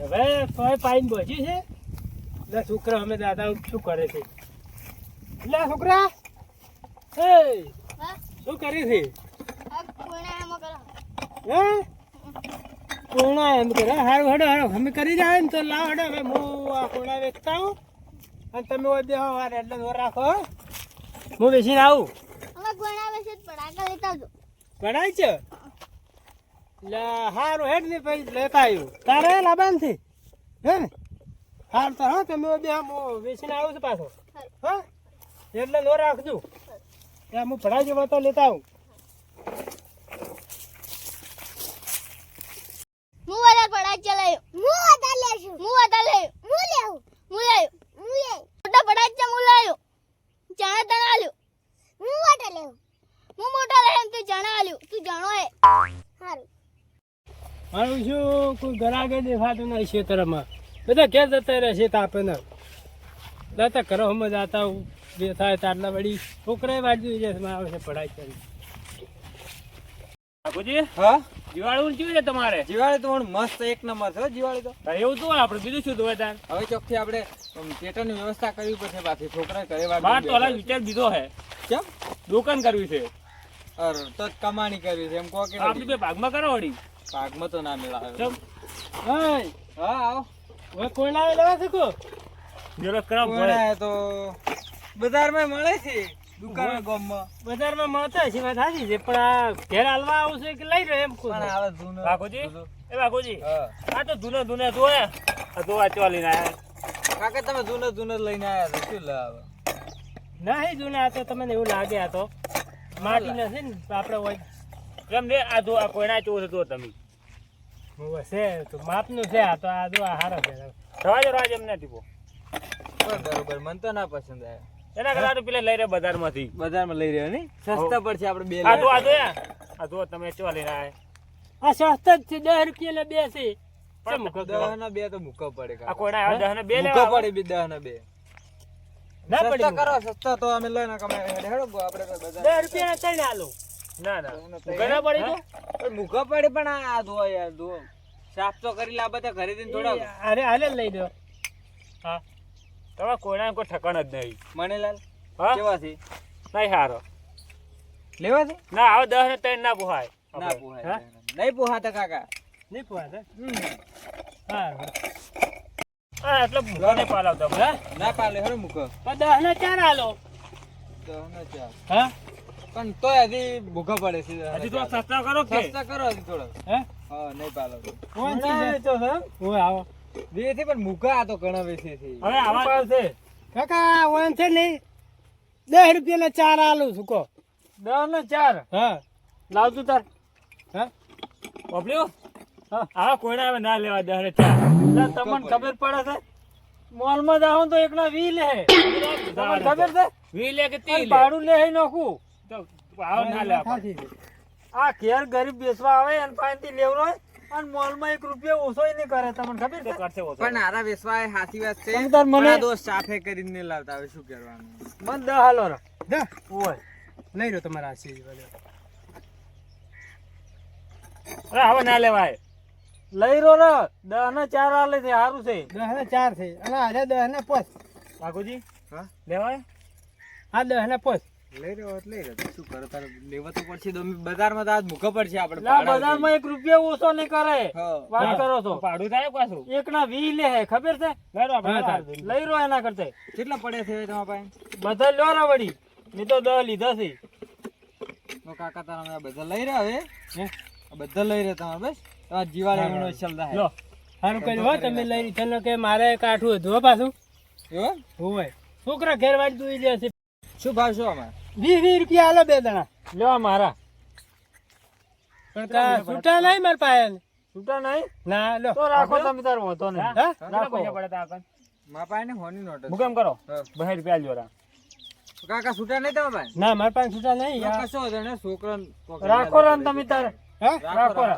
હવે કોઈ પાઈન બોજી છે લે છોકરા અમે દાદા શું કરે છે લે છોકરા એ શું કરે છે હે કોણા એમ કરે હારું હડો હડો અમે કરી જાય ને તો લાવ હડો હવે હું આ કોણા વેચતા આવું અને તમે ઓય બેહો વાર એટલે દોર રાખો હું બેસીને આવું પડાય છે લે હારું હેડ ને પછી લેતા આવ્યું તારે લાબાન થી હે ને હાલ તો હા તમે બે હું વેચીને આવું છું પાછો હા એટલે નો રાખજો ત્યાં હું પડાઈ જવા તો લેતા આવું મારું શું કોઈ ગરાગે દેખાતું નહીં ખેતરમાં બધા ઘેર જતા રહેશે તો આપણને દાતા કરો હમ જાતા બે થાય તાટલા વળી છોકરાએ વાંચી જશે આવે છે પઢાઈ કરી બાપુજી હા દિવાળી કેવી છે તમારે? દિવાળી તો મસ્ત એક નંબર છે દિવાળી તો. એવું તો આપણે બીજું શું ધોવે તાર? હવે ચોખ્ખી આપણે પેટરની વ્યવસ્થા કરવી પડશે પાછી છોકરા ઘરે બાર તો અલગ વિચાર દીધો હે કેમ દુકાન કરવી છે તો જ કમાણી કરવી છે એમ કહો કે આપણી બે ભાગમાં કરો વળી ભાગમાં તો ના મેળાવે. ચમ હા આવો હવે કોઈ ના લેવા શકો જરા કરાવ કોણે તો બજારમાં મળે છે દુકાન ગામમાં બજારમાં મળતા હશે વાત સાચી છે પણ આ ઘેર હાલવા આવશે કે લઈ રહ્યો એમ પણ આવે જૂનું બાપુજી એ બાપુજી હા આ તો ધૂને ધોયા આ ધોવા ચાલી ના કાકા તમે જૂનો લઈને આવ્યા છો શું લાવે ના હે જોને આ તો તમને એવું લાગે આ તો માટી નથી ને તો આપણે હોય એમ રે આ ધો આ કોઈના ચોર ધો તમે છે તો માપનું છે આ તો આ જો આ હારો છે રવાજ એમ નથી પો બરોબર મને તો ના પસંદ આવ્યા એના કરતા તો પેલા લઈ રહ્યા બજારમાંથી બજારમાં લઈ રહ્યો ને સસ્તા પડશે આપણે બે આ ધોયા આ ધો તમે ચાલી ના આ સસ્તા જ છે 10 રૂપિયા ને બે છે દહ ના બે તો મૂકવા પડે આ કોઈના આવે 10 ને 2 મૂકવા લેવા પડે બી 10 ના બે ના પડી સસ્તા કરો સસ્તા તો અમે લઈને કમે હેડો આપણે તો બજાર 10 રૂપિયા ના ત્રણ હાલો ના ઘણા પડી તો પણ મૂકવા પડે પણ આ ધો યાર ધો સાફ તો કરી લાવે તો ઘરે જઈને થોડા અરે હાલે લઈ દો હા તમે કોઈના કોઈ ઠકાણ જ નહીં મણિલાલ હા કેવા છે નહીં હારો લેવા છે ના હવે 10 ને 3 ના પોહાય ના પોહાય નહીં પોહાતા કાકા નહીં પોહાશે હા એટલે ભૂખાને પાલાવતા હા ના પાલે હરો મૂકો 10 ના 4 હાલો 10 ના 4 હા પણ તોય હજી ભૂખા પડે છે હજી તો સસ્તા કરો કે સસ્તા કરો હજી થોડો હે હા નહીં પાલો કોણ છે તો ઓય આવો બે થી પણ મૂકા આ તો ઘણા વેચે છે હવે આવા છે કાકા ઓન છે ને 10 રૂપિયા ના 4 હાલો શું કહો 10 ને 4 હા લાવ તું તાર હા ઓપલ્યો હા કોઈના હવે ના લેવા 10 ને 4 તમને ખબર પડે છે મોલ માં જાવ તો એકના 20 લે તમને ખબર છે 20 લે કે 30 લે ભાડું લે નાખું તો ભાવ ના લેવા આ ઘેર ગરીબ બેસવા આવે અને પાસેથી લેવરો અને મોલ માં 1 રૂપિયા ઓછો નહીં કરે તમને ખબર છે કરશે ઓછો પણ આરા વેસવાય હાથી વાત છે તમે તાર મને- પણ આ દોસ્ત સાફે કરીને નહીં લાવતા હવે શું કરવાનું મન 10 હાલો રા 10 ઓય લઈ રહ્યો તમારા આશીર્વાદ અરે હવે ના લેવાય લઈ રહ્યો રે 10 ના 4 હાલે છે સારું છે 10 ના 4 છે અને આજે 10 ના 5 બાપુજી હા લેવાય આ 10 ના 5 લઈ રહ્યો એટલે લઈ રહ્યો શું કરો તારે લેવા તો પડશે તો બજારમાં તો આજ મૂકવા પડશે આપણે ના બજારમાં 1 રૂપિયા ઓછો નહીં કરે હા વાત કરો છો ભાડું થાય પાછું એક ના 20 લે હે ખબર છે લેરો આપણે લઈ રહ્યો એના કરતા કેટલા પડ્યા છે તમારા પાસે બધા લ્યો રે વળી મેં તો 10 લીધા છે તો કાકા તારા બધા લઈ રહ્યા હવે હે આ બધા લઈ રહ્યા તમારે બસ તમારા જીવાળે એમનો ચલતા હે લો સારું કર્યું હો તમે લઈ ચલો કે મારે કાઠું હતું હો પાછું એવો હોય છોકરા ઘેર વાળી દૂઈ લે છે શું ભાવ શું અમારે 20 રૂપિયા હાલો બે દણા લ્યો મારા પણ કા છૂટા નહીં માર પાસે છૂટા નહીં ના લો તો રાખો તમે તાર વાંધો નહીં હા કેટલા પૈસા પડે તા આગળ મારા પાસે ને હોની નોટ મુકેમ કરો હા. 2 રૂપિયા જોરા કાકા છૂટા નહીં તમારા પાસે ના મારા પાસે છૂટા નહીં યાર કશો વાંધો નહીં છોકરાને રાખો રામ તમે તાર હા રાખો લો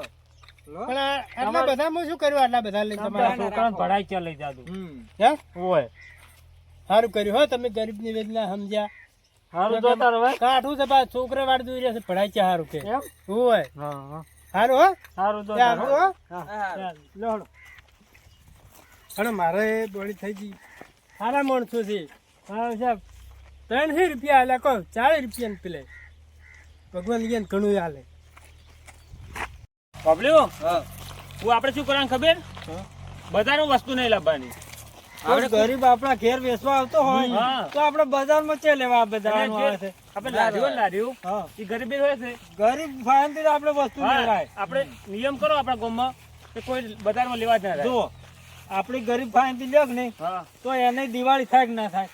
પણ આટલા બધા માં શું કર્યું આટલા બધા લઈ તમારા છોકરાને પઢાઈ ચાલ લઈ જાતું હે હોય સારું કર્યું હો તમે ગરીબની વેદના સમજ્યા સારું તો તાર હવે કાઠું છે બા છોકરા વાળ દૂર રહેશે પઢાઈ છે સારું કે હોય હા સારું હો સારું તો હો હા લો અને મારે બોલી થઈ ગઈ સારા માણસો છે હા સાહેબ 300 રૂપિયા આલ્યા કહો 40 રૂપિયા પેલે ભગવાન એને ઘણું હાલે બબલ્યું હા હું આપણે શું કરવાનું ખબર બજારમાં વસ્તુ નહીં લાવવાની આપણે ગરીબ આપણા ઘેર વેચવા આવતો હોય હા. તો આપણે બજારમાં ચે લેવા બજારનું આવે છે આપણે લાર્યું હા એ ગરીબી હોય છે ગરીબ ફાયનથી આપણે વસ્તુ હા, લેવાય આપણે નિયમ કરો આપણા ગામમાં કે કોઈ બજારમાં લેવા જ ના જાય જો આપણી ગરીબ ફાયનથી લ્યો કે નહીં હા તો એને દિવાળી થાય કે ના થાય